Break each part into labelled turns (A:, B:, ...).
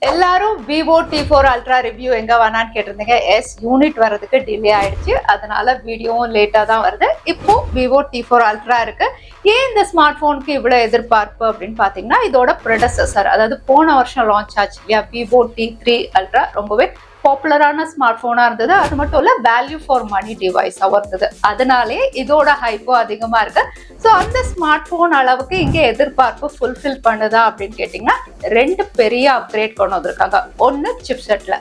A: எல்லாரும் vivo T4 Ultra review எங்க வேணான்னு கேட்டிருந்தீங்க. எஸ், யூனிட் வரதுக்கு டிலே ஆயிடுச்சு, அதனால வீடியோவும் லேட்டா தான் வருது. இப்போ vivo T4 Ultra இருக்கு. ஏன் இந்த ஸ்மார்ட் போனுக்கு இவ்வளவு எதிர்பார்ப்பு அப்படின்னு பாத்தீங்கன்னா, இதோட ப்ரெடெசஸர், அதாவது போன வருஷம் லான்ச் ஆச்சு இல்லையா, vivo T3 Ultra ரொம்பவே பாப்புலரான ஸ்மார்ட் போனா இருந்தது. அது மட்டும் இல்ல, வேல்யூ ஃபார் மணி டிவைஸாவும் இருந்தது. அதனாலே இதோட ஹைப்போ அதிகமா இருக்கு. ஸோ அந்த ஸ்மார்ட் போன் அளவுக்கு இங்க எதிர்பார்ப்பு ஃபுல்ஃபில் பண்ணுதா அப்படின்னு கேட்டீங்கன்னா, ரெண்டு பெரிய அப்கிரேட் கொண்டு வந்திருக்காங்க. ஒன்னு சிப்செட்ல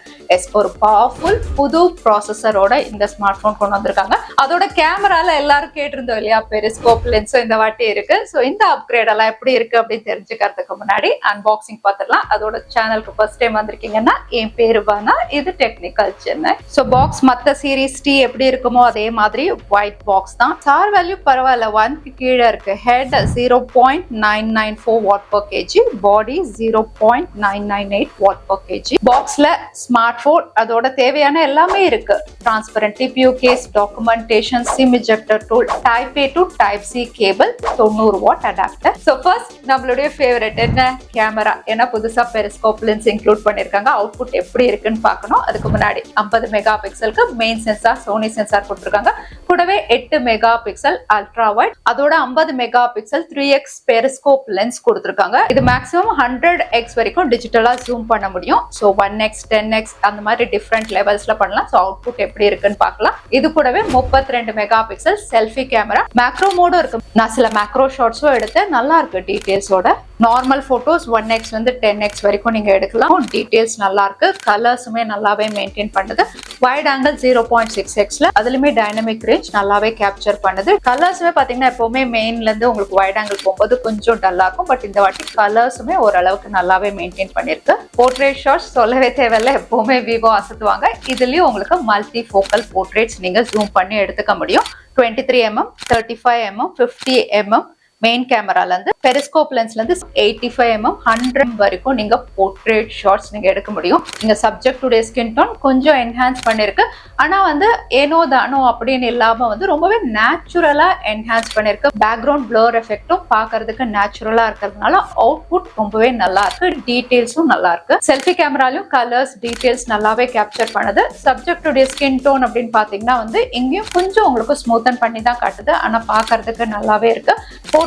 A: ஒரு பவர்ஃபுல் புது ப்ராசஸரோட இந்த ஸ்மார்ட் போன் கொண்டு வந்திருக்காங்க. அதோட கேமரால எல்லாரும் கேட்டிருந்தோம் இல்லையா, பெரிஸ்கோப் லென்ஸும் இந்த வாட்டி இருக்கு. ஸோ இந்த அப்கிரேட் எல்லாம் எப்படி இருக்கு அப்படின்னு தெரிஞ்சுக்கிறதுக்கு முன்னாடி அன்பாக்சிங் பார்த்துடலாம். அதோட சேனலுக்கு ஃபர்ஸ்ட் டைம் வந்திருக்கீங்கன்னா, என் பேரு பானா, இது டெக்னிக்கல் சென்னை. ஸோ பாக்ஸ் மற்ற சீரீஸ் டி எப்படி இருக்குமோ அதே மாதிரி ஒயிட் பாக்ஸ் தான். சார் வேல்யூ பரவாயில்ல, 1க்கு கீழே இருக்கு. Head 0.994 watt per kg, body 0.998 watt per kg. பாக்ஸ்ல ஸ்மார்ட் போன், அதோட தேவையான எல்லாமே இருக்கு. Transparent TPU case, documentation, SIM ejector tool, type A to type C cable, 90 watt adapter. So first நம்மளுடைய ஃபேவரட் என்ன, கேமரா. ஏன்னா புதுசா பெரிஸ்கோப் லென்ஸ் இன்க்ளூட் பண்ணிருக்காங்க. அவுட்புட் எப்படி இருக்குன்னு பார்க்கணும். அதுக்கு முன்னாடி 50 மெகா பிக்சலுக்கு மெயின் சென்சார், சோனி சென்சார் கொடுத்திருக்காங்க. கூடவே 8 மெகா பிக்சல் அல்ட்ரா வைட், அதோட 50 mega pixel 3x periscope lens கொடுத்திருக்காங்க. இது மேக்ஸிமம் 100x வரைக்கும் டிஜிட்டலா ஜூம் பண்ண முடியும். ஸோ 1x 10x அந்த மாதிரி டிஃப்ரெண்ட் லெவல்ஸ்ல பண்ணலாம். ஸோ அவுட்புட் எப்படி இருக்குன்னு பார்க்கலாம். இது கூடவே 32 mega pixel selfie camera, macro மோடும் இருக்கு. நான் சில மேக்ரோ ஷாட்ஸும் எடுத்து நல்லா இருக்கு டீடைல்ஸோட. நார்மல் போட்டோஸ் 1x வந்து 10x வரைக்கும் நீங்க எடுக்கலாம். டீடைல்ஸ் நல்லா இருக்கு. கலர்ஸுமே நல்லாவே மெயின்டைன் பண்ணுது. வைட் ஆங்கிள் 0.6xல, அதுலயுமே டைனமிக் ரேஞ்ச் நல்லாவே கேப்சர் பண்ணுது. கலர்ஸுமே பாத்தீங்கன்னா எப்பவுமே மெயின்ல இருந்து உங்களுக்கு வைட் ஆங்கிள் போகும்போது கொஞ்சம் டல்லா இருக்கும். பட் இந்த வாட்டி கலர்ஸுமே ஓரளவுக்கு நல்லாவே மெயின்டைன் பண்ணிருக்கு. போர்ட்ரேட் ஷாட்ஸ் சொல்லவே தேவையில்ல, எப்பவுமே விவோ அசத்துவாங்க. இதுலயும் உங்களுக்கு மல்டி ஃபோக்கல் போர்ட்ரேட்ஸ் நீங்க ஜூம் பண்ணி எடுத்துக்க முடியும். 23mm, 35mm, 50mm மெயின் கேமரால இருந்து, பெரிஸ்கோப் லென்ஸ்ல இருந்து 85mm, 100 வரைக்கும் நீங்க போர்ட்ரேட் ஷாட்ஸ் நீங்க எடுக்க முடியும். நீங்க சப்ஜெக்ட் உடைய ஸ்கின் டோன் கொஞ்சம் என்ஹான்ஸ் பண்ணிருக்கு. ஆனா வந்து ஏனோ தானோ அப்படின்னு இல்லாம வந்து ரொம்பவே நேச்சுரலா என்ஹான்ஸ் பண்ணிருக்கு. பேக்ரவுண்ட் பிளர் எஃபெக்டும் பாக்குறதுக்கு நேச்சுரலா இருக்கிறதுனால அவுட்புட் ரொம்பவே நல்லா இருக்கு. டீடைல்ஸும் நல்லா இருக்கு. செல்ஃபி கேமராலையும் கலர்ஸ், டீடைல்ஸ் நல்லாவே கேப்சர் பண்ணுது. சப்ஜெக்ட் உடைய ஸ்கின் டோன் அப்படின்னு பாத்தீங்கன்னா வந்து இங்கேயும் கொஞ்சம் உங்களுக்கு ஸ்மூத்தன் பண்ணி தான் காட்டுது. ஆனா பாக்குறதுக்கு நல்லாவே இருக்கு.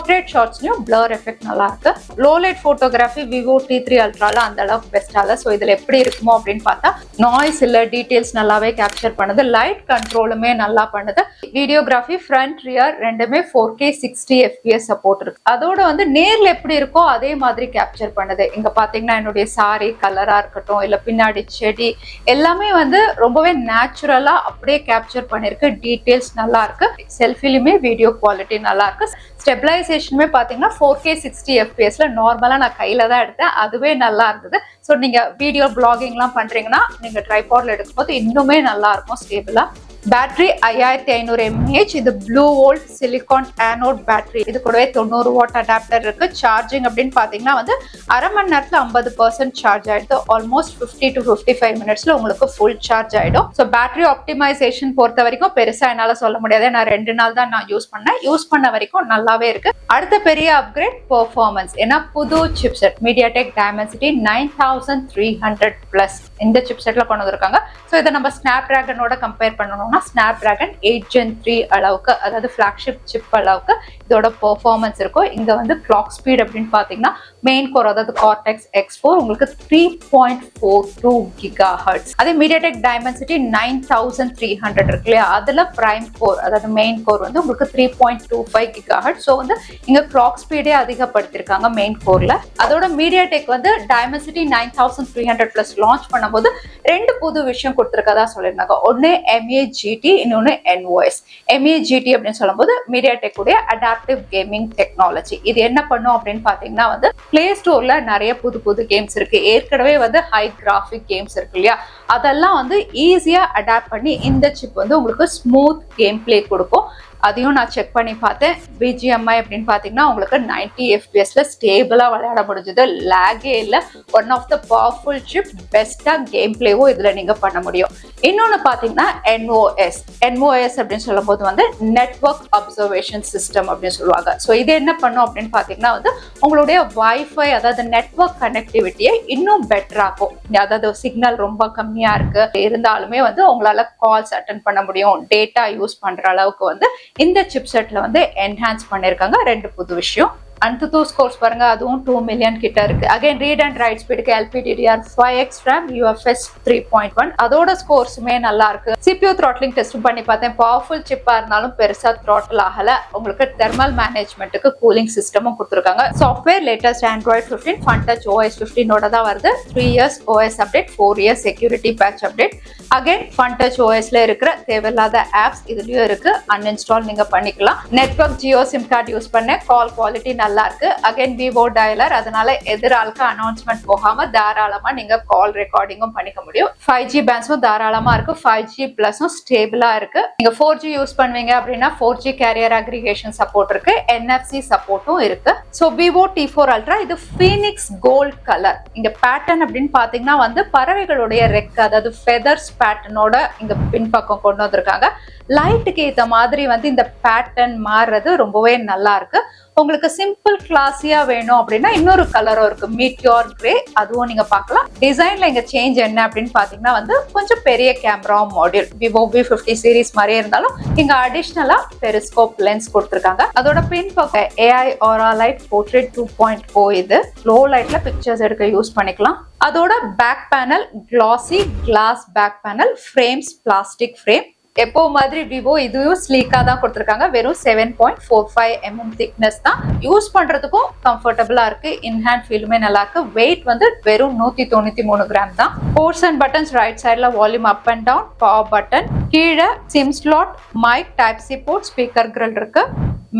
A: போர்ட்ரேட் ஷாட்ஸ்லயும் பிளர் எஃபெக்ட் நல்லா இருக்கு. Low light photography vivo T3 Ultraல அந்த அளவுக்கு பெஸ்டா இல்ல. சோ இதுல எப்படி இருக்குமோ அப்படின்னு பார்த்தா, நாய்ஸ் இல்ல, டீடைல்ஸ் நல்லாவே கேப்சர் பண்ணுது. லைட் கண்ட்ரோலுமே நல்லா பண்ணுது. வீடியோகிராஃபி ஃப்ரண்ட் ரியர் ரெண்டுமே 4K 60 fps சப்போர்ட் இருக்கு. அதோட வந்து நேர்ல எப்படி இருக்கோ அதே மாதிரி கேப்சர் பண்ணுது. இங்க பாத்தீங்கன்னா என்னுடைய சாரி கலரா இருக்கட்டும், இல்ல பின்னாடி செடி, எல்லாமே வந்து ரொம்பவே நேச்சுரலா அப்படியே கேப்சர் பண்ணிருக்கு. டீடைல்ஸ் நல்லா இருக்கு. செல்ஃபிலுமே வீடியோ குவாலிட்டி நல்லா இருக்கு. ஸ்டெபிலைசேஷனுமே பாத்தீங்கன்னா 4K 60 fpsல நார்மலா நான் கையில தான் எடுத்தேன். அதுவே நல்லா இருந்தது. ஸோ நீங்க வீடியோ பிளாகிங்லாம் பண்றீங்கன்னா நீங்க ட்ரைபாட்ல எடுக்கும்போது இன்னுமே நல்லா இருக்கும் ஸ்டேபிளா. பேட்டரி 5500 mAh, இது blue volt silicon anode battery. இது கூடவே 90 வாட் அடாப்டர் இருக்கு. சார்ஜிங் அப்படின்னு பாத்தீங்கன்னா வந்து அரை மணி நேரத்துல 50% சார்ஜ் ஆயிடுது. ஆல்மோஸ்ட் 50 to 55 மினிட்ஸ்ல உங்களுக்கு ஃபுல் சார்ஜ் ஆயிடும். ஸோ பேட்டரி ஆப்டிமைசேஷன் பொறுத்த வரைக்கும் பெருசா என்னால சொல்ல முடியாது. நான் 2 நாள் தான் நான் யூஸ் பண்ண வரைக்கும் நல்லாவே இருக்கு. அடுத்த பெரிய அப்கிரேட் பெர்ஃபார்மன்ஸ். ஏன்னா புது சிப்செட் MediaTek Dimensity 9300+ இந்த சிப்செட்ல கொண்டு வந்திருக்காங்க. ஸோ இதை நம்ம ஸ்னாப் டிராகனோட கம்பேர் பண்ணணும். ஸ்னாப்டிராகன் 8 Gen 3 அளவுக்கு, அதாவது ஃபிளாக்ஷிப் சிப் அளவுக்கு இதோட பெர்ஃபார்மன்ஸ் இருக்கும். இங்க வந்து கிளாக் ஸ்பீட் அப்படின்னு பாத்தீங்கன்னா மெயின் கோர், அதாவது Cortex X4 உங்களுக்கு 3.42 GHz. அதே MediaTek Dimensity 9300 இருக்கு இல்லையா, அதுல பிரைம் கோர், அதாவது மெயின் கோர் வந்து உங்களுக்கு 3.25 GHz. ஸோ வந்து இங்க கிளாக் ஸ்பீடே அதிகப்படுத்திருக்காங்க மெயின் கோர்ல. அதோட MediaTek வந்து Dimensity 9300+ லான்ச் பண்ணும்போது ரெண்டு புது விஷயம் கொடுத்திருக்கதா சொல்லியிருந்தாங்க. ஒன்னு MAGT, இன்னொன்னு NOS. MAGT அப்படின்னு சொல்லும்போது MediaTek உடைய அடாப்டிவ் கேமிங் டெக்னாலஜி. இது என்ன பண்ணும் அப்படின்னு பாத்தீங்கன்னா வந்து பிளே ஸ்டோர்ல நிறைய புது புது கேம்ஸ் இருக்கு. ஏற்கனவே வந்து ஹை கிராஃபிக் கேம்ஸ் இருக்கு இல்லையா, அதெல்லாம் வந்து ஈஸியா அடாப்ட் பண்ணி இந்த சிப் வந்து உங்களுக்கு ஸ்மூத் கேம் பிளே கொடுக்கும். அதையும் நான் செக் பண்ணி பார்த்தேன். பிஜிஎம்ஐ அப்படின்னு பாத்தீங்கன்னா உங்களுக்கு 90 fpsல ஸ்டேபிளா விளையாட முடிஞ்சது, லேகே இல்ல. One of the powerful chip, பெஸ்டா கேம் பிளேவும் இதுல நீங்க பண்ண முடியும். இன்னொன்னு பாத்தீங்கன்னா NOS அப்படின்னு சொல்லும் போது வந்து நெட்வொர்க் அப்சர்வேஷன் சிஸ்டம் அப்படின்னு சொல்லுவாங்க. ஸோ இது என்ன பண்ணும் அப்படின்னு பாத்தீங்கன்னா வந்து உங்களுடைய வைஃபை, அதாவது நெட்வொர்க் கனெக்டிவிட்டியை இன்னும் பெட்டர் ஆகும். அதாவது சிக்னல் ரொம்ப கம்மியா இருக்கு இருந்தாலுமே வந்து உங்களால கால்ஸ் அட்டென்ட் பண்ண முடியும், டேட்டா யூஸ் பண்ற அளவுக்கு வந்து இந்த சிப் செட்ல வந்து என்ஹான்ஸ் பண்ணிருக்காங்க. ரெண்டு புது விஷயம். Antutu scores பாருங்க, அதுவும் 2 மில்லியன் கிட்ட இருக்கு. அகைன் ரீட் அண்ட் ரைட் ஸ்பீடுக்கு LPDDR 5x RAM, UFS 3.1, அதோட ஸ்கோர்ஸுமே நல்லா இருக்கு. CPU த்ராட்லிங் டெஸ்ட் பண்ணி பார்த்தேன். பவர்ஃபுல் சிப்பா இருந்தாலும் பெருசா த்ராட்டில் ஆகல. உங்களுக்கு தெர்மல் மேனேஜ்மெண்ட்டுக்கு கூலிங் சிஸ்டமும் கொடுத்துருக்காங்க. Software latest Android 15 FunTouch OS 15 தான் வருது. 3 years OS update, 4 years security patch update. Again FunTouch OSல இருக்கிற தேவையில்லாத ஆப்ஸ் இதுலயும் இருக்கு, அன்இன்ஸ்டால் நீங்க பண்ணிக்கலாம். Network Jio sim card use பண்ண, கால் குவாலிட்டி நல்லா இருக்கு. அகைன் விவோ டயலர், அதனால எதிராளுக்கு அனௌன்ஸ்மெண்ட் போகாம தாராளமா நீங்க கால் ரெக்கார்டிங்கும் பண்ணிக்க முடியும். 5G பேண்ட்ஸும் தாராளமா இருக்கு. 5G பிளஸும் ஸ்டேபிளா இருக்கு. நீங்க 4G யூஸ் பண்ணுவீங்க அப்படின்னா 4G கேரியர் அக்ரிகேஷன் சப்போர்ட் இருக்கு, NFC சப்போர்ட்டும் இருக்கு. ஸோ விவோ T4 அல்ட்ரா, இது ஃபீனிக்ஸ் கோல்ட் கலர். இங்க பேட்டர்ன் அப்படின்னு பாத்தீங்கன்னா வந்து பறவைகளுடைய ரெக், அதாவது ஃபெதர்ஸ் பேட்டர்னோட இங்க பின்பக்கம் கொண்டு வந்திருக்காங்க. லைட்டுக்கு ஏத்த மாதிரி வந்து இந்த பேட்டர்ன் மாறுறது ரொம்பவே நல்லா இருக்கு. உங்களுக்கு சிம்பிள் கிளாஸியா வேணும் அப்படின்னா இன்னொரு கலரும் இருக்கு, மீட்டியோர் கிரே, அதுவும் நீங்க பார்க்கலாம். டிசைன்ல இங்க சேஞ்ச் என்ன அப்படின்னு பாத்தீங்கன்னா வந்து கொஞ்சம் பெரிய camera module, Vivo V50 series மாதிரியே இருந்தாலும் இங்க அடிஷ்னலா பெரிஸ்கோப் லென்ஸ் கொடுத்திருக்காங்க. அதோட பின்பக்கம் AI Aura Light Portrait 2.0, இது லோ லைட்ல பிக்சர்ஸ் எடுக்க யூஸ் பண்ணிக்கலாம். அதோட back panel glassy glass back panel, frames plastic frame. எப்போ மாதிரி விவோ இதுவும் ஸ்லீக்கா தான் கொடுத்துருக்காங்க. வெறும் 7.45 mm திக்னஸ் தான். யூஸ் பண்றதுக்கும் கம்ஃபர்டபுளா இருக்கு. இன்ஹேண்ட் ஃபீலுமே நல்லா இருக்கு. வெயிட் வந்து வெறும் 193 கிராம் தான். போர்ட்ஸ் அண்ட் பட்டன்ஸ், ரைட் சைட்ல volume up and down, power button, கீழே SIM slot, mic, type C port, speaker grille இருக்கு.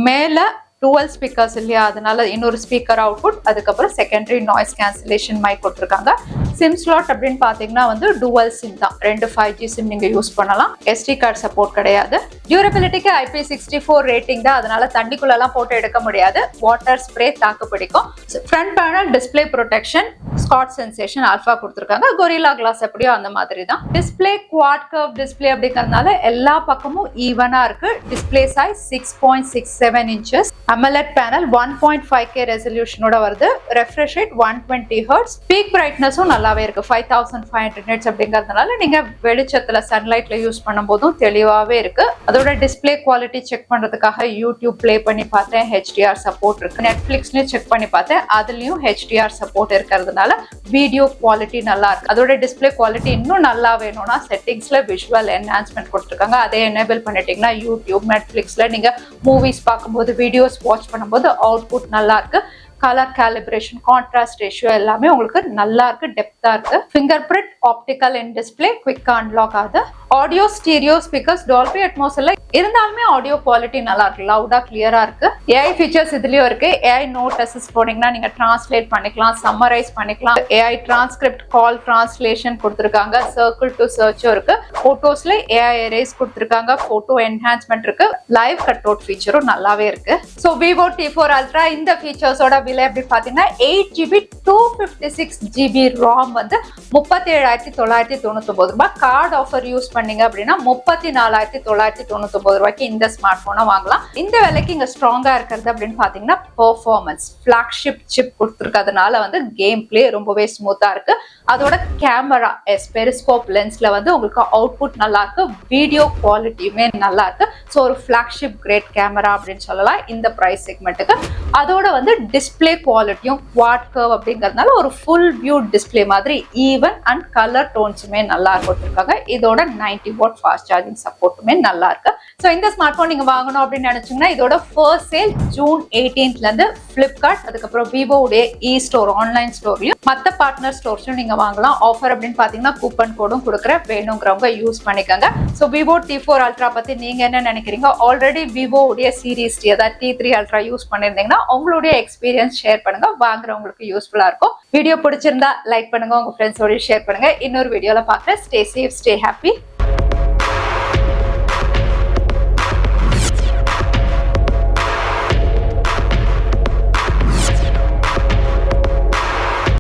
A: மேல டுவல் ஸ்பீக்கர்ஸ் இல்லையா, அதனால இன்னொரு ஸ்பீக்கர் அவுட்புட், அதுக்கப்புறம் செகண்டரி நாய்ஸ் கேன்சலேஷன் மைக் கொடுத்துருக்காங்க. சிம் ஸ்லாட் அப்படின்னு பாத்தீங்கன்னா வந்து டுவல் சிம் தான், ரெண்டு 5G சிம் நீங்க யூஸ் பண்ணலாம். SD கார்டு சப்போர்ட் கிடையாது. டியூரபிலிட்டிக்கு IP64 ரேட்டிங் தான், அதனால தண்ணிக்குள்ள எல்லாம் போட்டு எடுக்க முடியாது. வாட்டர் ஸ்ப்ரே தாக்கு பிடிக்கும். Front panel display protection, Scott sensation alpha கொடுத்துருக்காங்க. கொரில்லா கிளாஸ் எப்படியோ அந்த மாதிரி தான். டிஸ்பிளே குவாட் கர்வ் டிஸ்பிளே அப்படிங்கறதுனால எல்லா பக்கமும் ஈவனா இருக்கு. Display size 6.67 inches. AMOLED panel 1.5K ரெசல்யூஷனோட வருது. Refresh rate 120 Hz. பீக் பிரைட்னஸும் நல்லாவே இருக்கு, 5500 nits அப்படிங்கறதுனால நீங்க வெளிச்சத்துல சன்லைட்ல யூஸ் பண்ணும் போதும் தெளிவாவே இருக்கு. அதோட டிஸ்பிளே குவாலிட்டி செக் பண்றதுக்காக யூடியூப் பிளே பண்ணி பார்த்தேன், HDR சப்போர்ட் இருக்கு. நெட்ஃபிளிக்ஸ்லயும் செக் பண்ணி பார்த்தேன், அதுலயும் HDR சப்போர்ட் இருக்கிறதுனால வீடியோ குவாலிட்டி நல்லா இருக்கு. அதோட டிஸ்பிளே குவாலிட்டி இன்னும் நல்லா வேணும்னா செட்டிங்ஸ்ல விஷுவல் என்ஹான்ஸ்மெண்ட் கொடுத்துருக்காங்க. அதை எனேபிள் பண்ணிட்டீங்கன்னா யூடியூப், நெட்ஃபிளிக்ஸ்ல நீங்க மூவிஸ் பார்க்கும்போது, வீடியோஸ் வாட்ச் பண்ணும்போது அவுட்புட் நல்லா இருக்கு. கலர் கேலிப்ரேஷன், கான்ட்ராஸ்ட் ரேஷியோ எல்லாமே உங்களுக்கு நல்லா இருக்கு, டெப்தா இருக்கு. Fingerprint, optical in display, quick unlock ஆகுது. Audio stereo speakers, Dolby Atmos இல்ல இருந்தாலுமே ஆடியோ குவாலிட்டி நல்லா இருக்கு, லவுடா கிளியரா இருக்கு. AI ஃபீச்சர்ஸ் இதுலயும் இருக்கு. AI நோட் அசிஸ்ட் போனீங்கன்னா நீங்க டிரான்ஸ்லேட் பண்ணிக்கலாம், சம்மரைஸ் பண்ணிக்கலாம். AI டிரான்ஸ்கிரிப்ட், கால் டிரான்ஸ்லேஷன் கொடுத்திருக்காங்க. சர்க்கிள் டு சர்ச்சும் இருக்கு. போட்டோஸ்ல AI எரேஸ் கொடுத்திருக்காங்க. போட்டோ என்ஹான்ஸ்மெண்ட் இருக்கு. லைவ் கட் அவுட் ஃபீச்சரும் நல்லாவே இருக்கு. சோ விவோ T4 அல்ட்ரா இந்த ஃபீச்சர்ஸோட விலை எப்படி பாத்தீங்கன்னா 8GB 256GB ROM வந்து 37,999 ரூபாய். கார்டு ஆஃபர் யூஸ் பண்ணீங்க அப்படின்னா 34,999 ரூபாய்க்கு இந்த ஸ்மார்ட் போனை வாங்கலாம். இந்த விலைக்கு இங்க ஸ்ட்ராங்கா இருக்கிறது அப்படின்னு பாத்தீங்கன்னா பெர்ஃபார்மன்ஸ், பிளாக்ஷிப் சிப் கொடுத்துருக்கிறதுனால வந்து கேம் பிளே ரொம்பவே ஸ்மூத்தா இருக்கு. அதோட கேமரா பெரிஸ்கோப் லென்ஸ்ல வந்து உங்களுக்கு அவுட்புட் நல்லா இருக்கு, வீடியோ குவாலிட்டியுமே நல்லா இருக்கு. ஸோ ஒரு பிளாக்ஷிப் கிரேட் கேமரா அப்படின்னு சொல்லலாம் இந்த பிரைஸ் செக்மெண்ட்டுக்கு. அதோட வந்து டிஸ்பிளே குவாலிட்டியும் குவாட் கர்வ் அப்படிங்கறதுனால ஒரு ஃபுல் வியூ டிஸ்பிளே மாதிரி ஈவன் அண்ட் கலர் டோன்ஸுமே நல்லா கொடுத்துருக்காங்க. இதோட 90 வாட் ஃபாஸ்ட் சார்ஜிங் சப்போர்ட்டுமே நல்லா இருக்கு. ஸோ இந்த ஸ்மார்ட் போன் நீங்க வாங்கணும் அப்படின்னு நினைச்சீங்கன்னா இதோட ஃபர்ஸ்ட் சேல் ஜூன் 18th இருந்து பிளிப்கார்ட், அதுக்கப்புறம் விவோ உடைய ஸ்டோர் ஆன்லைன் ஸ்டோர்லயும் மற்ற பார்ட்னர் ஸ்டோர்ஸும் நீங்க வாங்கலாம். ஆஃபர் அப்படின்னு பாத்தீங்கன்னா கூப்பன் கோடும் கொடுக்குற, வேணுங்கிறவங்க யூஸ் பண்ணிக்கோங்க. ஸோ விவோ T4 அல்ட்ரா பத்தி நீங்க என்ன நினைக்கிறீங்க? ஆல்ரெடி விவோ உடைய சீரிஸ் அதாவது T3 அல்ட்ரா யூஸ் பண்ணிருந்தீங்கன்னா உங்களுடைய எக்ஸ்பீரியன்ஸ் ஷேர் பண்ணுங்க, வாங்குறவங்களுக்கு யூஸ்ஃபுல்லா இருக்கும். வீடியோ பிடிச்சிருந்தா லைக் பண்ணுங்க, உங்க ஃப்ரெண்ட்ஸோட ஷேர் பண்ணுங்க. இன்னொரு வீடியோல பார்க்குறேன். Stay safe, stay happy.